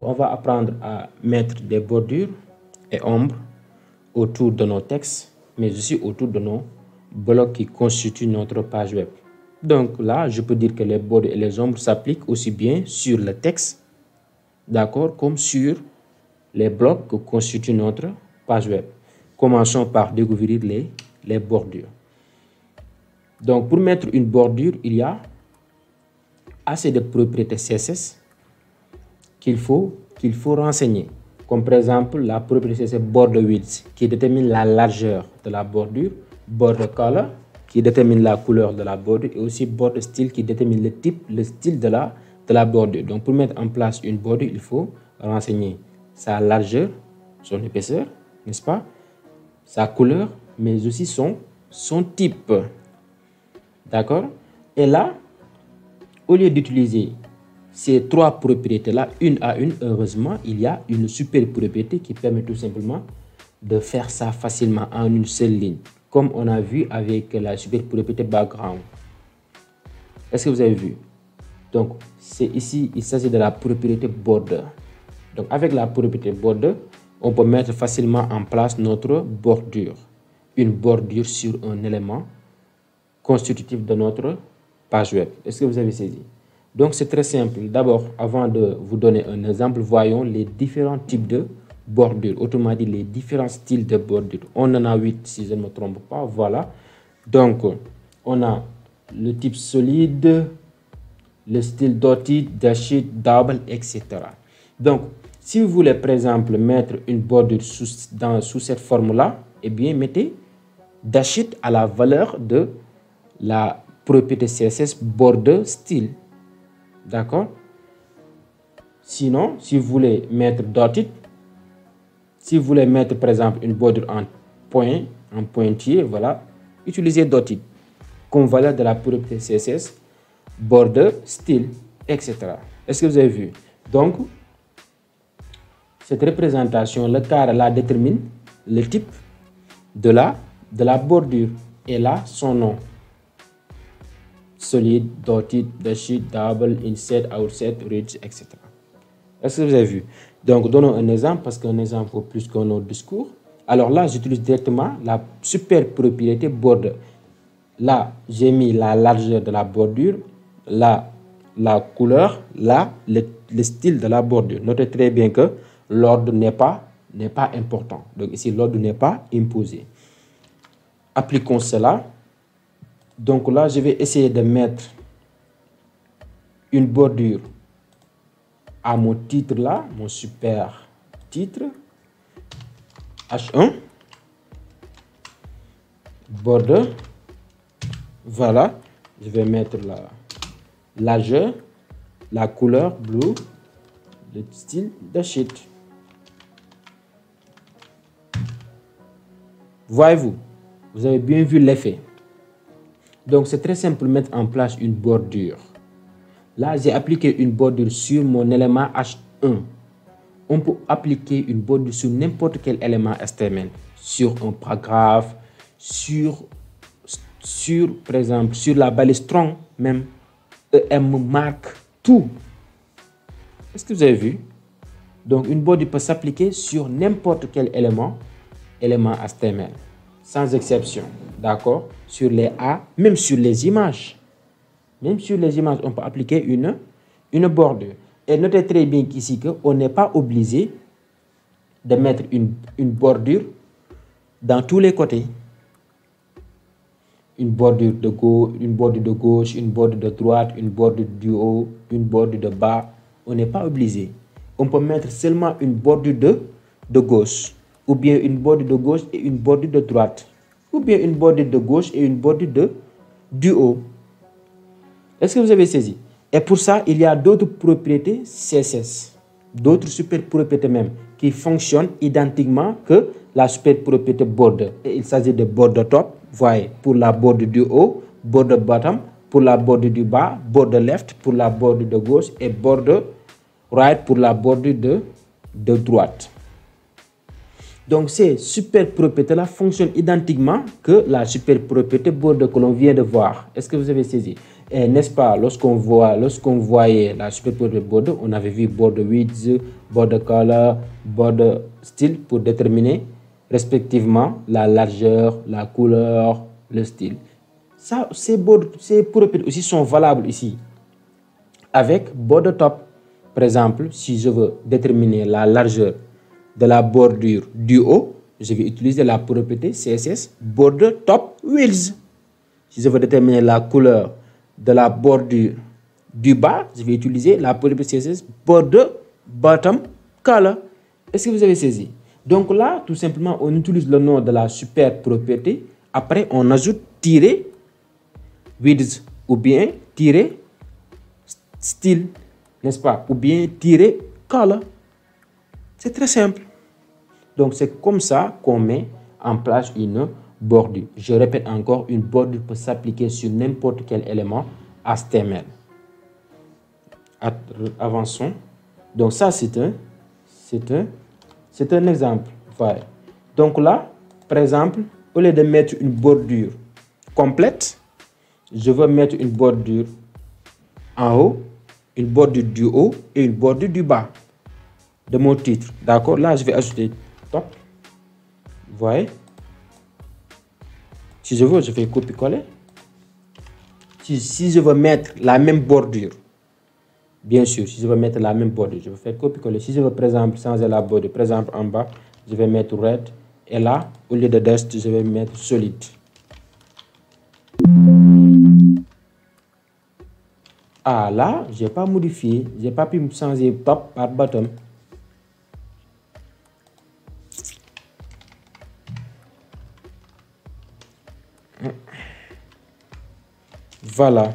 On va apprendre à mettre des bordures et ombres autour de nos textes, mais aussi autour de nos blocs qui constituent notre page web. Donc là, je peux dire que les bordures et les ombres s'appliquent aussi bien sur le texte, d'accord, comme sur les blocs que constituent notre page web. Commençons par découvrir les bordures. Donc pour mettre une bordure, il y a assez de propriétés CSS qu'il faut renseigner. Comme par exemple la propriété CSS border width qui détermine la largeur de la bordure, border color qui détermine la couleur de la bordure et aussi border style qui détermine le style de la bordure. Donc pour mettre en place une bordure, il faut renseigner sa largeur, son épaisseur, n'est-ce pas, sa couleur, mais aussi son type. D'accord? Et là, au lieu d'utiliser ces trois propriétés-là, une à une, heureusement, il y a une super propriété qui permet tout simplement de faire ça facilement en une seule ligne, comme on a vu avec la super propriété background. Est-ce que vous avez vu? Donc, c'est ici, il s'agit de la propriété border. Donc, avec la propriété border, on peut mettre facilement en place notre bordure. Une bordure sur un élément constitutif de notre page web. Est-ce que vous avez saisi? Donc, c'est très simple. D'abord, avant de vous donner un exemple, voyons les différents types de bordures. Autrement dit, les différents styles de bordure. On en a 8, si je ne me trompe pas. Voilà. Donc, on a le type solide, le style dotted, dashed, double, etc. Donc, si vous voulez, par exemple, mettre une bordure sous cette forme-là, eh bien, mettez dashed à la valeur de la propriété CSS border style. D'accord? Sinon, si vous voulez mettre dotted, si vous voulez mettre par exemple une bordure en point, en pointillé, voilà, utilisez dotted comme valeur de la propriété CSS border style, etc. Est-ce que vous avez vu? Donc, cette représentation, le carré là détermine le type de la bordure et là son nom. Solide, dotted, dashed, double, inset, outset, ridge, etc. Est-ce que vous avez vu? Donc, donnons un exemple parce qu'un exemple vaut plus qu'un autre discours. Alors là, j'utilise directement la super propriété border. Là, j'ai mis la largeur de la bordure, là, la couleur, là, le style de la bordure. Notez très bien que l'ordre n'est pas important. Donc ici, l'ordre n'est pas imposé. Appliquons cela. Donc là, je vais essayer de mettre une bordure à mon titre là, mon super titre. H1. Border. Voilà. Je vais mettre la largeur, la couleur blue, le style dashed. Voyez-vous, vous avez bien vu l'effet. Donc, c'est très simple de mettre en place une bordure. Là, j'ai appliqué une bordure sur mon élément H1. On peut appliquer une bordure sur n'importe quel élément HTML. Sur un paragraphe, par exemple, sur la balise strong, même EM marque, tout. Est-ce que vous avez vu? Donc, une bordure peut s'appliquer sur n'importe quel élément HTML. Sans exception, d'accord? Sur les A, même sur les images. Même sur les images, on peut appliquer une bordure. Et notez très bien ici qu'on n'est pas obligé de mettre une bordure dans tous les côtés. Une bordure de gauche, une bordure de droite, une bordure du haut, une bordure de bas. On n'est pas obligé. On peut mettre seulement une bordure de gauche. Ou bien une bordure de gauche et une bordure de droite, ou bien une bordure de gauche et une bordure du haut. Est-ce que vous avez saisi? Et pour ça, il y a d'autres propriétés CSS, d'autres super propriétés même, qui fonctionnent identiquement que la super propriété border. Et il s'agit de border top, voyez, pour la bordure du haut, border bottom, pour la bordure du bas, border left, pour la bordure de gauche, et border right pour la bordure de droite. Donc, ces super propriétés-là fonctionnent identiquement que la super propriété border que l'on vient de voir. Est-ce que vous avez saisi? Et n'est-ce pas, lorsqu'on voyait la superposition de border, on avait vu border width, border color, border style pour déterminer respectivement la largeur, la couleur, le style. Ça, ces propriétés aussi sont valables ici. Avec border top, par exemple, si je veux déterminer la largeur de la bordure du haut, je vais utiliser la propriété CSS border top width. Si je veux déterminer la couleur de la bordure du bas, je vais utiliser la propriété CSS border bottom color. Est-ce que vous avez saisi? Donc là, tout simplement, on utilise le nom de la super propriété. Après, on ajoute tiret width ou bien tiret style, n'est-ce pas? Ou bien tiret color. C'est très simple. Donc c'est comme ça qu'on met en place une bordure. Je répète encore, une bordure peut s'appliquer sur n'importe quel élément HTML. Avançons. Donc ça c'est un exemple. Voilà. Donc là, par exemple, au lieu de mettre une bordure complète, je veux mettre une bordure en haut, une bordure du haut et une bordure du bas de mon titre. D'accord? Là, je vais ajouter top. Vous voyez? Si je veux, je vais copier-coller. Si je veux mettre la même bordure, bien sûr, si je veux mettre la même bordure, je vais faire copier-coller. Si je veux, par exemple, changer la bordure, par exemple, en bas, je vais mettre red. Et là, au lieu de dust, je vais mettre solide. Ah, là, je n'ai pas modifié. Je n'ai pas pu changer top par bottom. Voilà.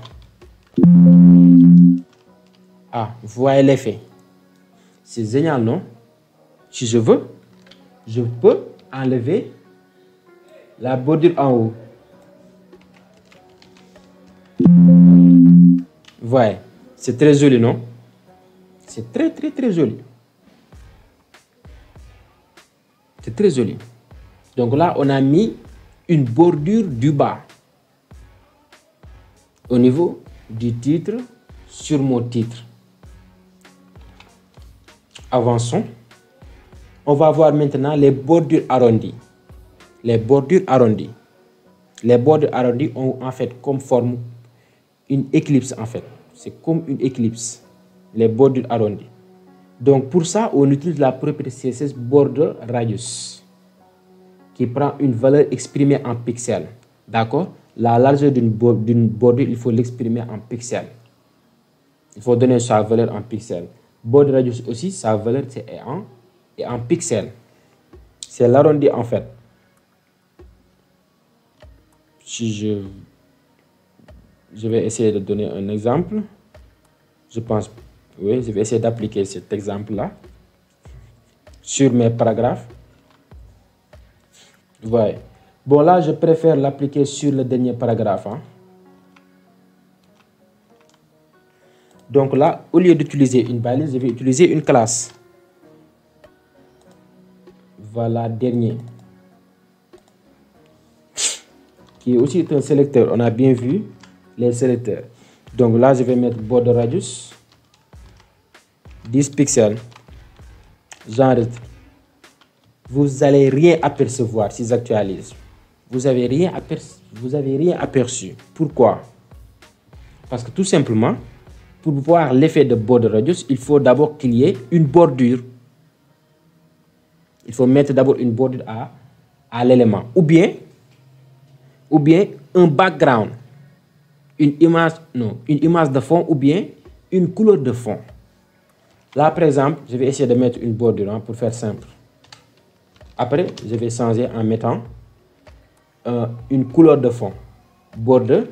Ah, vous voyez l'effet. C'est génial, non? Si je veux, je peux enlever la bordure en haut. Voyez, c'est très joli, non? C'est très, très, très joli. C'est très joli. Donc là, on a mis une bordure du bas au niveau du titre sur mon titre. Avançons. On va voir maintenant les bordures arrondies. Les bordures arrondies. Les bordures arrondies ont en fait comme forme une ellipse en fait. C'est comme une ellipse. Les bordures arrondies. Donc pour ça, on utilise la propriété CSS border radius qui prend une valeur exprimée en pixels. D'accord? La largeur d'une bordure, il faut l'exprimer en pixels. Il faut donner sa valeur en pixels. Border radius aussi, sa valeur est en pixels. C'est l'arrondi en fait. Si je vais essayer de donner un exemple. Je pense, oui, je vais essayer d'appliquer cet exemple-là sur mes paragraphes. Ouais. Bon, là, je préfère l'appliquer sur le dernier paragraphe. Hein. Donc là, au lieu d'utiliser une balise, je vais utiliser une classe. Voilà, dernier. Qui est aussi un sélecteur. On a bien vu les sélecteurs. Donc là, je vais mettre border radius 10 pixels. J'enregistre. Vous n'allez rien apercevoir si j'actualise. Vous n'avez rien aperçu. Pourquoi? Parce que tout simplement, pour voir l'effet de border radius, il faut d'abord qu'il y ait une bordure. Il faut mettre d'abord une bordure à l'élément. Ou bien un background. Une image de fond ou bien une couleur de fond. Là, par exemple, je vais essayer de mettre une bordure hein, pour faire simple. Après, je vais changer en mettant une couleur de fond. Border,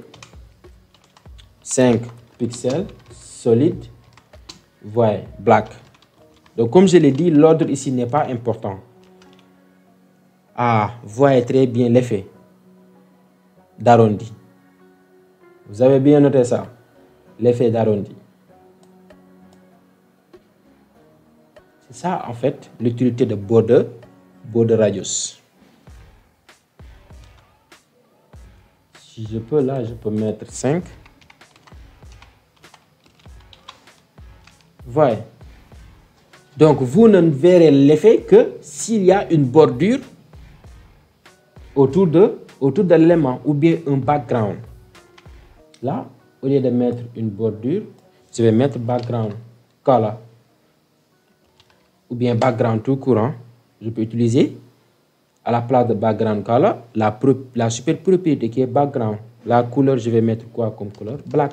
5 pixels, solide, voyez, black. Donc, comme je l'ai dit, l'ordre ici n'est pas important. Ah, vous voyez très bien l'effet d'arrondi. Vous avez bien noté ça, l'effet d'arrondi. C'est ça, en fait, l'utilité de border radius. Si je peux, là, je peux mettre 5. Voyez. Donc, vous ne verrez l'effet que s'il y a une bordure autour de l'élément ou bien un background. Là, au lieu de mettre une bordure, je vais mettre background color ou bien background tout courant. Je peux utiliser à la place de background color la super propriété qui est background. La couleur, je vais mettre quoi comme couleur? Black.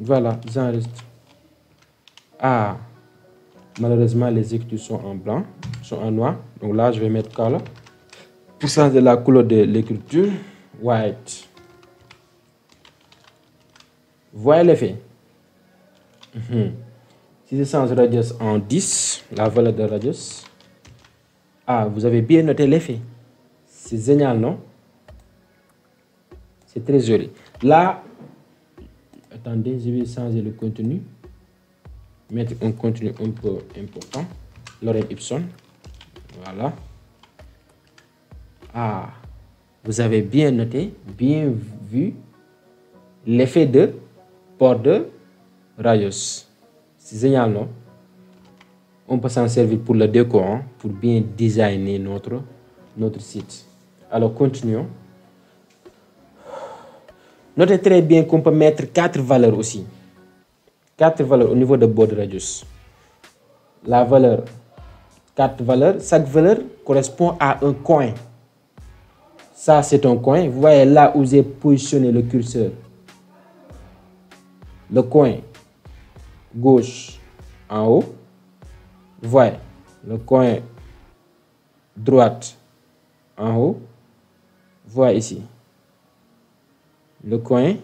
Voilà, j'enregistre. Ah, malheureusement, les écritures sont en blanc, sont en noir. Donc là, je vais mettre color. Pour changer la couleur de l'écriture, white. Voyez l'effet. Si je change radius en 10, la valeur de radius, ah, vous avez bien noté l'effet. C'est génial, non? C'est très joli. Là, attendez, je vais changer le contenu. Mettre un contenu un peu important. Lorem ipsum. Voilà. Ah, vous avez bien noté, bien vu l'effet de border radius. C'est génial, non? On peut s'en servir pour le décor, hein, pour bien designer notre site. Alors, continuons. Notez très bien qu'on peut mettre 4 valeurs aussi. 4 valeurs au niveau de border radius. La valeur, 4 valeurs, chaque valeur correspond à un coin. Ça, c'est un coin. Vous voyez là où j'ai positionné le curseur. Le coin gauche en haut. Vous voyez le coin droite en haut. Vous voyez ici le coin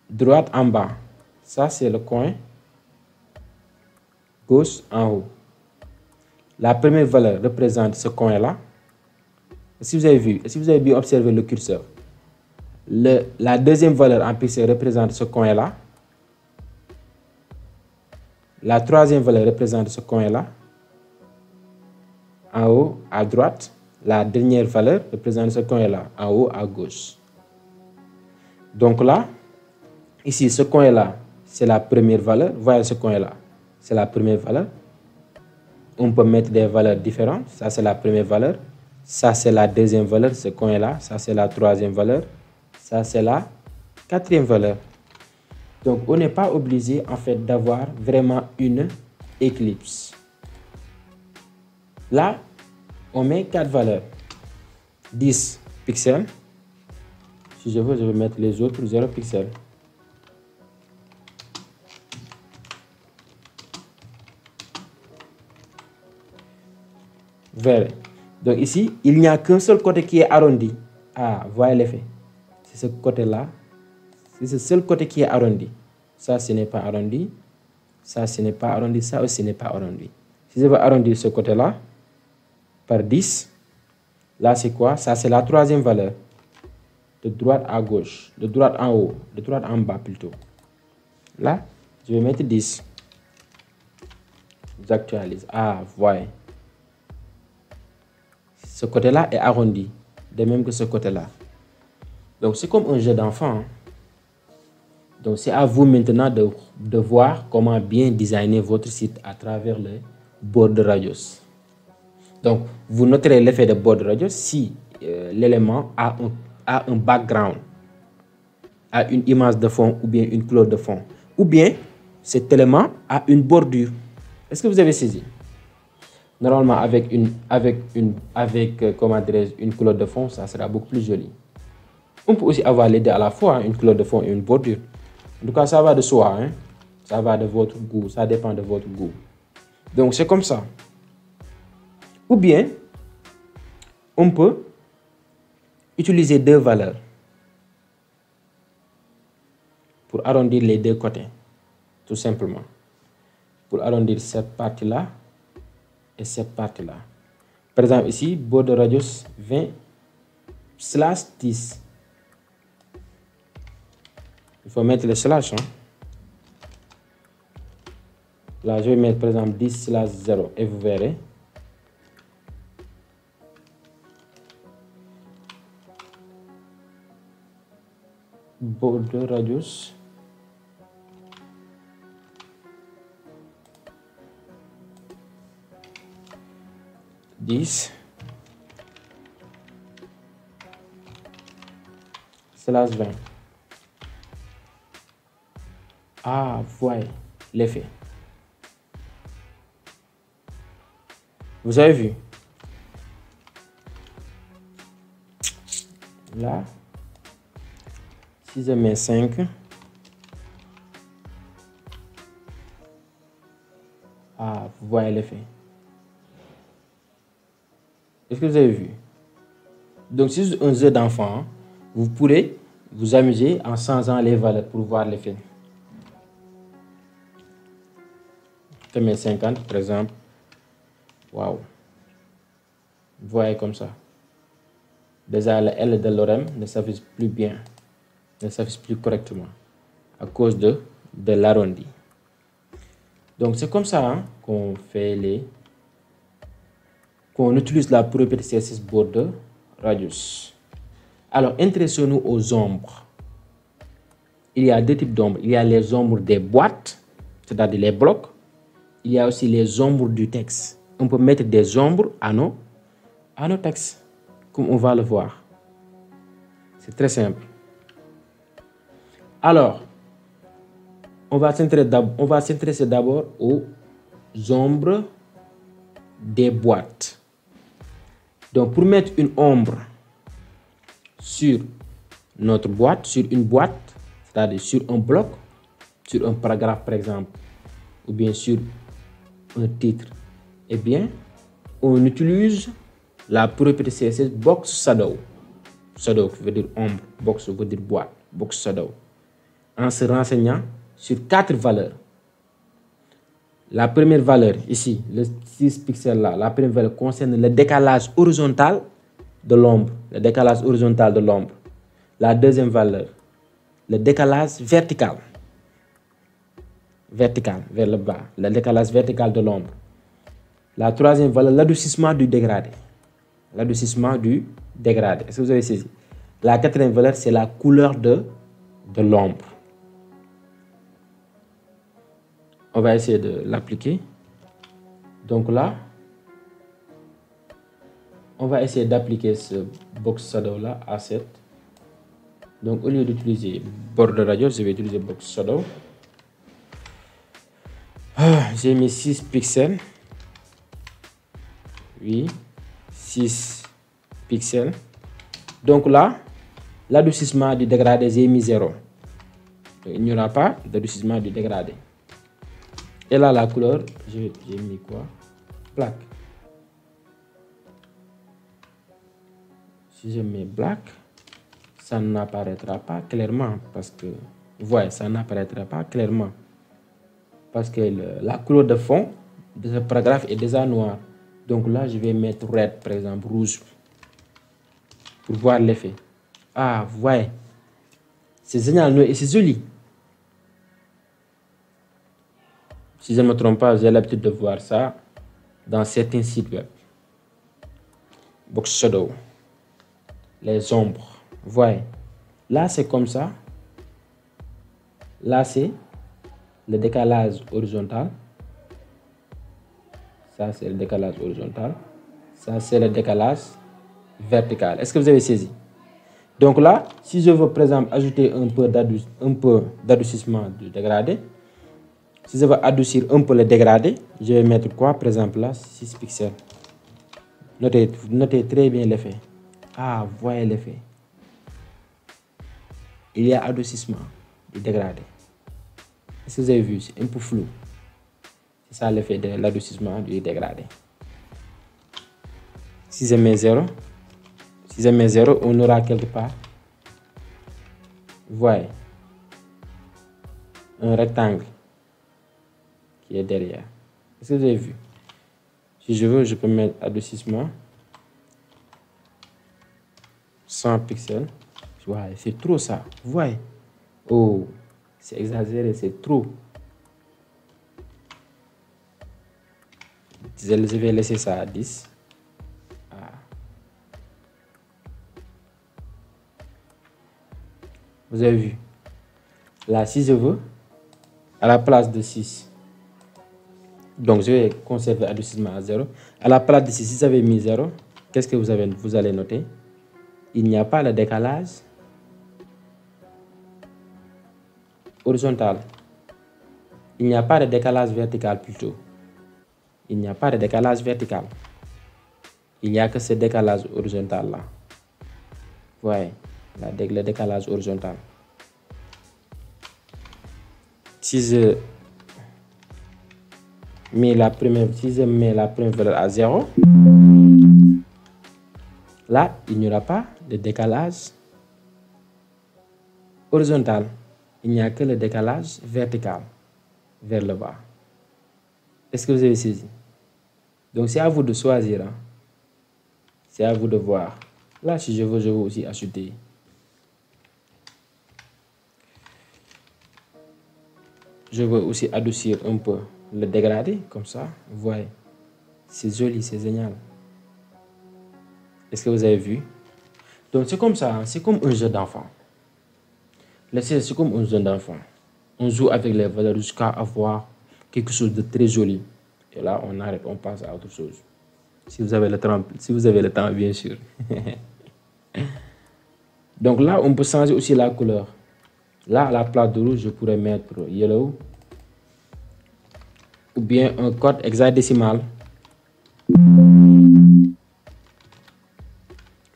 droite en bas. Ça, c'est le coin gauche en haut. La première valeur représente ce coin-là. Si vous avez vu, si vous avez bien observé le curseur, la deuxième valeur en pixels représente ce coin-là. La troisième valeur représente ce coin-là. En haut à droite. La dernière valeur représente ce coin-là. En haut à gauche. Donc là, ici, ce coin-là, c'est la première valeur. Voyez ce coin-là, c'est la première valeur. On peut mettre des valeurs différentes. Ça, c'est la première valeur. Ça, c'est la deuxième valeur, ce coin-là. Ça, c'est la troisième valeur. Ça, c'est la quatrième valeur. Donc, on n'est pas obligé, en fait, d'avoir vraiment une éclipse. Là, on met 4 valeurs. 10 pixels. Si je veux, je vais mettre les autres 0 pixels. Vert. Donc ici, il n'y a qu'un seul côté qui est arrondi. Ah, voyez l'effet. C'est ce côté-là. C'est ce seul côté qui est arrondi. Ça, ce n'est pas arrondi. Ça, ce n'est pas arrondi. Ça aussi n'est pas arrondi. Si je veux arrondir ce côté-là par 10, là, c'est quoi? Ça, c'est la troisième valeur. De droite à gauche. De droite en haut. De droite en bas plutôt. Là, je vais mettre 10. J'actualise. Ah, voyez. Ce côté-là est arrondi, de même que ce côté-là. Donc, c'est comme un jeu d'enfant. Hein. Donc, c'est à vous maintenant de voir comment bien designer votre site à travers le border radius. Donc, vous noterez l'effet de border radius si l'élément a un background, a une image de fond ou bien une couleur de fond. Ou bien, cet élément a une bordure. Est-ce que vous avez saisi? Normalement, avec une couleur de fond, ça sera beaucoup plus joli. On peut aussi avoir les deux à la fois, hein, une couleur de fond et une bordure. En tout cas, ça va de soi. Hein. Ça va de votre goût. Ça dépend de votre goût. Donc, c'est comme ça. Ou bien, on peut utiliser 2 valeurs pour arrondir les 2 côtés. Tout simplement. Pour arrondir cette partie-là et cette partie-là. Par exemple, ici, border radius 20/10. Il faut mettre le slash. Hein. Là, je vais mettre par exemple 10/0 et vous verrez. Border radius 10 slash 20. Ah, voyez l'effet. Vous avez vu? Là, si je mets 5, ah, vous voyez l'effet. Est-ce que vous avez vu? Donc, si c'est un jeu d'enfant, vous pourrez vous amuser en changeant les valeurs pour voir l'effet. Je mets 50, par exemple. Waouh! Vous voyez comme ça. Déjà, la L de l'ORM ne s'affiche plus bien, ne s'affiche plus correctement à cause de l'arrondi. Donc, c'est comme ça hein, qu'on fait qu'on utilise la propriété CSS Border Radius. Alors, intéressons-nous aux ombres. Il y a deux types d'ombres. Il y a les ombres des boîtes, c'est-à-dire les blocs. Il y a aussi les ombres du texte. On peut mettre des ombres à nos textes, comme on va le voir. C'est très simple. Alors, on va s'intéresser d'abord aux ombres des boîtes. Donc, pour mettre une ombre sur notre boîte, sur une boîte, c'est-à-dire sur un bloc, sur un paragraphe par exemple, ou bien sur un titre, eh bien, on utilise la propriété CSS Box Shadow. Shadow veut dire ombre, box veut dire boîte, Box Shadow. En se renseignant sur 4 valeurs. La première valeur, ici, le 6 pixels là, la première valeur concerne le décalage horizontal de l'ombre. Le décalage horizontal de l'ombre. La deuxième valeur, le décalage vertical. Vertical, vers le bas. Le décalage vertical de l'ombre. La troisième valeur, l'adoucissement du dégradé. L'adoucissement du dégradé. Est-ce que vous avez saisi? La quatrième valeur, c'est la couleur de l'ombre. On va essayer de l'appliquer. Donc là, on va essayer d'appliquer ce Box Shadow là à 7. Donc au lieu d'utiliser Border Radius, je vais utiliser Box Shadow. J'ai mis 6 pixels. Oui, 6 pixels. Donc là, l'adoucissement du dégradé, j'ai mis 0. Donc, il n'y aura pas d'adoucissement du dégradé. Et là, la couleur, j'ai mis quoi? Black. Si je mets black, ça n'apparaîtra pas clairement parce que, vous voyez, ça n'apparaîtra pas clairement parce que la couleur de fond de ce paragraphe est déjà noire. Donc là, je vais mettre red, par exemple, rouge, pour voir l'effet. Ah, vous voyez, c'est génial et c'est joli. Si je ne me trompe pas, j'ai l'habitude de voir ça dans certains sites web. Box Shadow. Les ombres. Vous voyez. Là, c'est comme ça. Là, c'est le décalage horizontal. Ça, c'est le décalage horizontal. Ça, c'est le décalage vertical. Est-ce que vous avez saisi? Donc là, si je veux, par exemple, ajouter un peu d'adoucissement du dégradé, si je veux adoucir un peu le dégradé, je vais mettre quoi? Par exemple, là, 6 pixels. Notez très bien l'effet. Ah, vous voyez l'effet. Il y a adoucissement du dégradé. Est-ce que vous avez vu? C'est un peu flou. C'est ça l'effet de l'adoucissement du dégradé. Si je mets 0, on aura quelque part, vous voyez, un rectangle qui est derrière. Est-ce que vous avez vu? Si je veux, je peux mettre adoucissement 100 pixels. Ouais, c'est trop ça. Vous voyez? Oh, c'est exagéré, c'est trop. Je vais laisser ça à 10. Ah. Vous avez vu? Là, si je veux, à la place de 6, Donc, je vais conserver adoucissement à 0. À la place d'ici, si vous avez mis 0, qu'est-ce que vous allez noter? Il n'y a pas le décalage horizontal. Il n'y a pas de décalage vertical plutôt. Il n'y a pas de décalage vertical. Il n'y a que ce décalage horizontal là. Vous voyez, le décalage horizontal. Si je mets la première valeur à 0, là, il n'y aura pas de décalage horizontal. Il n'y a que le décalage vertical vers le bas. Est-ce que vous avez saisi? Donc, c'est à vous de choisir. Hein? C'est à vous de voir. Là, si je veux aussi ajouter. Je veux aussi adoucir un peu le dégradé, comme ça. Vous voyez, c'est joli, c'est génial. Est-ce que vous avez vu? Donc, c'est comme ça. Hein? C'est comme un jeu d'enfant. C'est comme un jeu d'enfant. On joue avec les valeurs jusqu'à avoir quelque chose de très joli. Et là, on arrête, on passe à autre chose. Si vous avez le temps, bien sûr. Donc là, on peut changer aussi la couleur. Là, à la place de rouge, je pourrais mettre yellow. Ou bien un code hexadécimal. Vous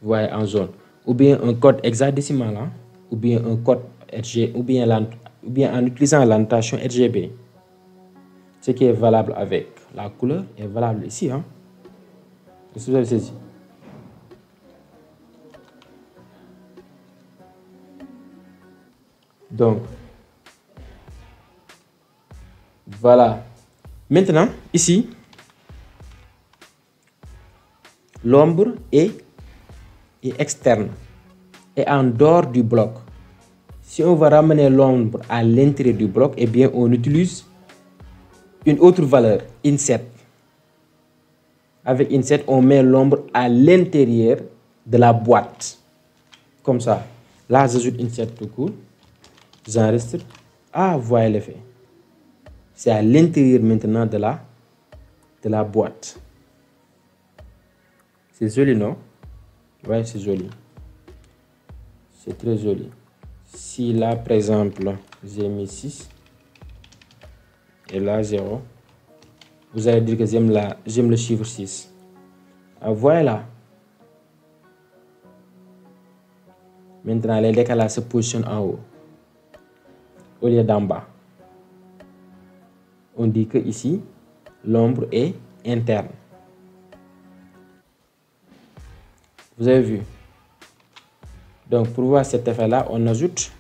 voyez, en jaune. Ou bien un code hexadécimal. Hein? Ou bien un code RG. Ou bien en utilisant la notation RGB. Ce qui est valable avec la couleur est valable ici. Hein? Est-ce que vous avez saisi? Donc, voilà. Maintenant, ici, l'ombre est externe et en dehors du bloc. Si on va ramener l'ombre à l'intérieur du bloc, eh bien, on utilise une autre valeur, inset. Avec inset, on met l'ombre à l'intérieur de la boîte. Comme ça. Là, j'ajoute inset tout court. J'enregistre. Ah, vous voyez l'effet. C'est à l'intérieur maintenant de la boîte. C'est joli, non? Ouais, c'est joli. C'est très joli. Si là, par exemple, j'ai mis 6 et là 0, vous allez dire que j'aime le chiffre 6. Ah, voilà. Maintenant, les décalages se positionnent en haut au lieu d'en bas. On dit que ici, l'ombre est interne. Vous avez vu? Donc, pour voir cet effet-là, on ajoute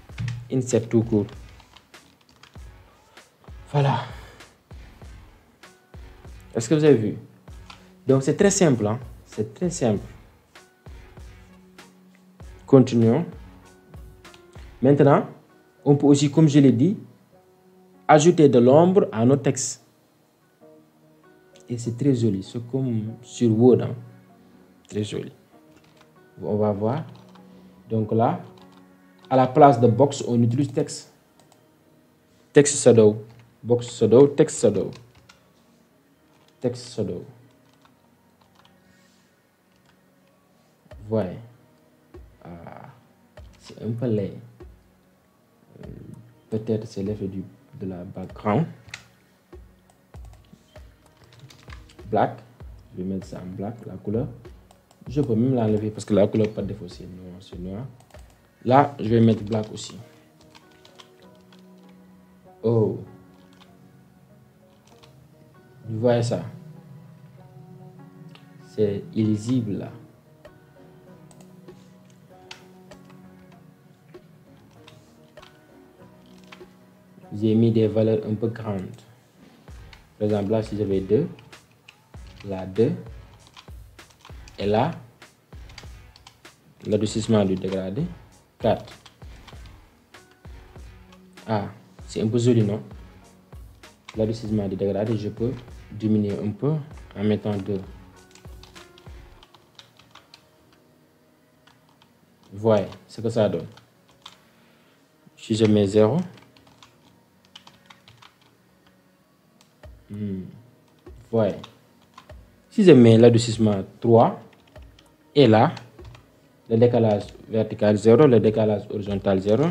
inset tout court. Voilà. Est-ce que vous avez vu? Donc, c'est très simple. Hein? C'est très simple. Continuons. Maintenant, on peut aussi, comme je l'ai dit, ajouter de l'ombre à nos textes. Et c'est très joli. C'est comme sur Word. Hein? Très joli. On va voir. Donc là, à la place de box, on utilise texte. Text shadow. Box shadow, text shadow. Text shadow. Voyez. Ah, c'est un peu laid. Peut-être c'est l'effet de la background. Black. Je vais mettre ça en black, la couleur. Je peux même l'enlever parce que la couleur par défaut c'est noir, c'est noir. Là, je vais mettre black aussi. Oh. Vous voyez ça? C'est illisible là. J'ai mis des valeurs un peu grandes. Par exemple, là, si j'avais 2, là 2, et là, l'adoucissement du dégradé, 4. Ah, c'est un peu joli, non? L'adoucissement du dégradé, je peux diminuer un peu en mettant 2. Voyez ce que ça donne. Si je mets 0, voyez. Si je mets l'adoucissement 3 et là, le décalage vertical 0, le décalage horizontal 0,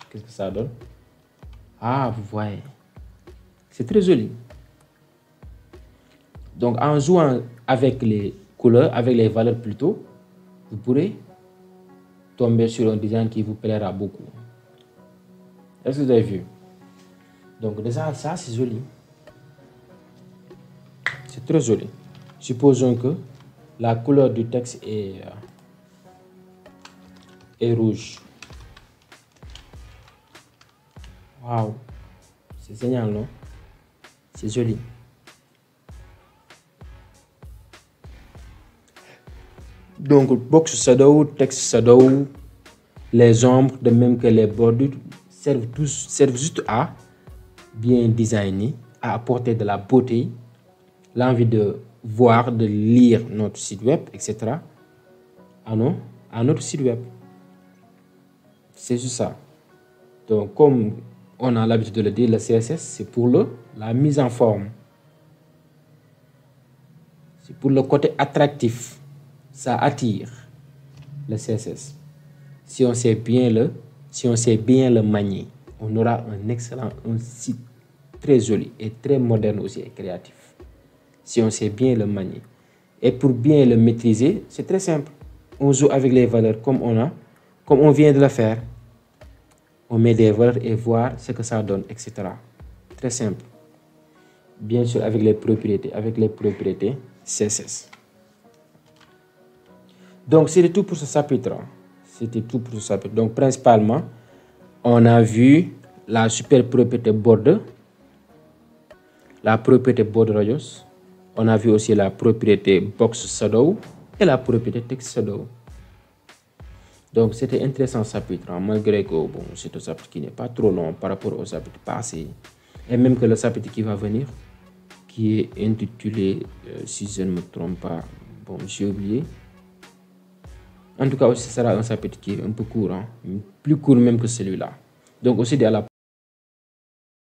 qu'est-ce que ça donne? Ah, vous voyez. C'est très joli. Donc, en jouant avec les couleurs, avec les valeurs plutôt, vous pourrez tomber sur un design qui vous plaira beaucoup. Est-ce que vous avez vu? Donc, déjà, ça, c'est joli. C'est très joli. Supposons que la couleur du texte est rouge. Waouh! C'est génial, non? C'est joli. Donc, box shadow, text shadow, les ombres, de même que les bordures, servent juste à bien designer, à apporter de la beauté, l'envie de voir, de lire notre site web, etc. à notre site web. C'est juste ça. Donc, comme on a l'habitude de le dire, le CSS, c'est pour la mise en forme. C'est pour le côté attractif. Ça attire le CSS. Si on sait bien le manier, on aura un site très joli et très moderne aussi et créatif. Si on sait bien le manier. Et pour bien le maîtriser, c'est très simple. On joue avec les valeurs comme on vient de le faire. On met des valeurs et voir ce que ça donne, etc. Très simple. Bien sûr, avec les propriétés CSS. Donc, c'était tout pour ce chapitre. Donc, principalement, on a vu la super propriété border, la propriété border radius. On a vu aussi la propriété box shadow et la propriété text shadow. Donc, c'était intéressant ce chapitre, malgré que c'est un chapitre qui n'est pas trop long par rapport au chapitre passé. Et même que le chapitre qui va venir, qui est intitulé, si je ne me trompe pas, j'ai oublié. En tout cas, aussi, ce sera un chapitre qui est un peu court, plus court même que celui-là. Donc, aussi, à la